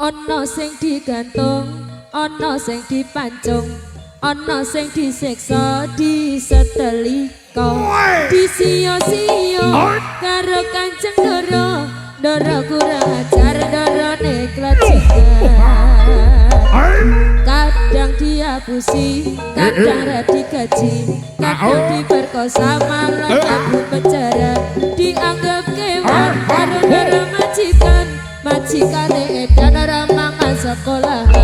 Ana sing digantung, ana sing dipancung, ana sing disiksa, disetelika, disia-sia karo Kanjeng Ndara. Ndara kurang ajar, Ndarane klajikan. Kadang diapusi, kadang ra digaji, kadang diperkosa, malah kabur penjara, dianggap kewan karo Ndara majikan. Majikane edan ora mangan sekolah.